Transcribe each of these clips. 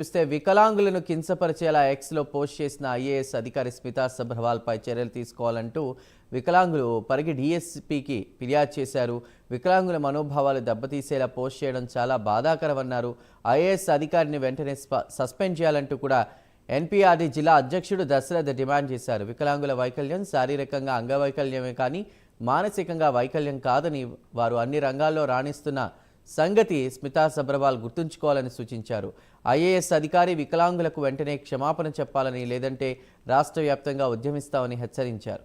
చూస్తే వికలాంగులను కించపరిచేలా ఎక్స్లో పోస్ట్ చేసిన ఐఏఎస్ అధికారి స్మితా సబ్రవాల్పై చర్యలు తీసుకోవాలంటూ వికలాంగులు పరిగి డీఎస్పీకి ఫిర్యాదు చేశారు. వికలాంగుల మనోభావాలు దెబ్బతీసేలా పోస్ట్ చేయడం చాలా బాధాకరమన్నారు. ఐఏఎస్ అధికారిని వెంటనే సస్పెండ్ చేయాలంటూ కూడా ఎన్పీఆర్డీ జిల్లా అధ్యక్షుడు దశరథ్ డిమాండ్ చేశారు. వికలాంగుల వైకల్యం శారీరకంగా అంగవైకల్యమే కానీ మానసికంగా వైకల్యం కాదని, వారు అన్ని రంగాల్లో రాణిస్తున్న సంగతి స్మితా సబ్రవాల్ గుర్తుంచుకోవాలని సూచించారు. ఐఏఎస్ అధికారి వికలాంగులకు వెంటనే క్షమాపణ చెప్పాలని, లేదంటే రాష్ట్ర వ్యాప్తంగా ఉద్యమిస్తామని హెచ్చరించారు.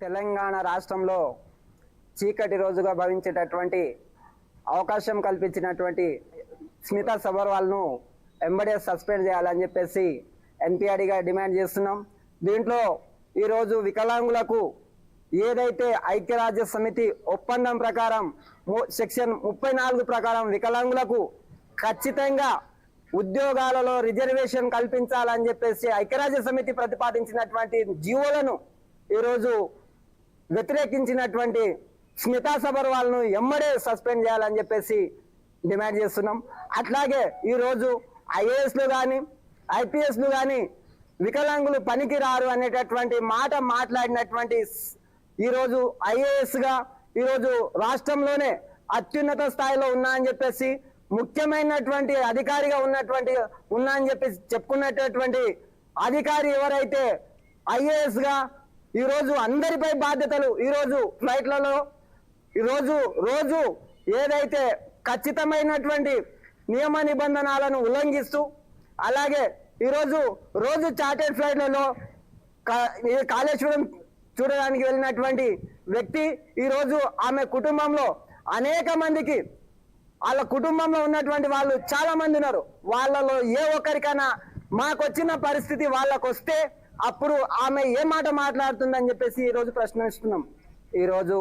తెలంగాణ రాష్ట్రంలో చీకటి రోజుగా భావించేటటువంటి అవకాశం కల్పించినటువంటి స్మితా సబర్వాల్ను ఎంబడే సస్పెండ్ చేయాలని చెప్పేసి ఎన్పీఆర్డీగా డిమాండ్ చేస్తున్నాం. దీంట్లో ఈరోజు వికలాంగులకు ఏదైతే ఐక్యరాజ్య సమితి ఒప్పందం ప్రకారం సెక్షన్ 34 ప్రకారం వికలాంగులకు ఖచ్చితంగా ఉద్యోగాలలో రిజర్వేషన్ కల్పించాలని చెప్పేసి ఐక్యరాజ్య సమితి ప్రతిపాదించినటువంటి జీవోలను ఈరోజు వ్యతిరేకించినటువంటి స్మితా సబర్వాల్ను ఎమ్మడే సస్పెండ్ చేయాలని చెప్పేసి డిమాండ్ చేస్తున్నాం. అట్లాగే ఈరోజు ఐఏఎస్లు కానీ ఐపీఎస్లు కానీ వికలాంగులు పనికి రారు అనేటటువంటి మాట మాట్లాడినటువంటి ఈరోజు ఐఏఎస్గా ఈరోజు రాష్ట్రంలోనే అత్యున్నత స్థాయిలో ఉన్నా అని చెప్పేసి, ముఖ్యమైనటువంటి అధికారిగా ఉన్నా అని చెప్పేసి చెప్పుకున్నటువంటి అధికారి ఎవరైతే ఐఏఎస్గా ఈరోజు అందరిపై బాధ్యతలు, ఈరోజు ఫ్లైట్లలో రోజు ఏదైతే ఖచ్చితమైనటువంటి నియమ నిబంధనలను ఉల్లంఘిస్తూ, అలాగే రోజు చార్టెడ్ ఫ్లైట్లలో కాళేశ్వరం చూడడానికి వెళ్ళినటువంటి వ్యక్తి ఈరోజు ఆమె కుటుంబంలో అనేక మందికి, వాళ్ళ కుటుంబంలో ఉన్నటువంటి వాళ్ళు చాలా మంది ఉన్నారు. వాళ్ళలో ఏ ఒక్కరికైనా మాకొచ్చిన పరిస్థితి వాళ్ళకు వస్తే అప్పుడు ఆమె ఏ మాట మాట్లాడుతుందని చెప్పేసి ఈరోజు ప్రశ్నిస్తున్నాం. ఈరోజు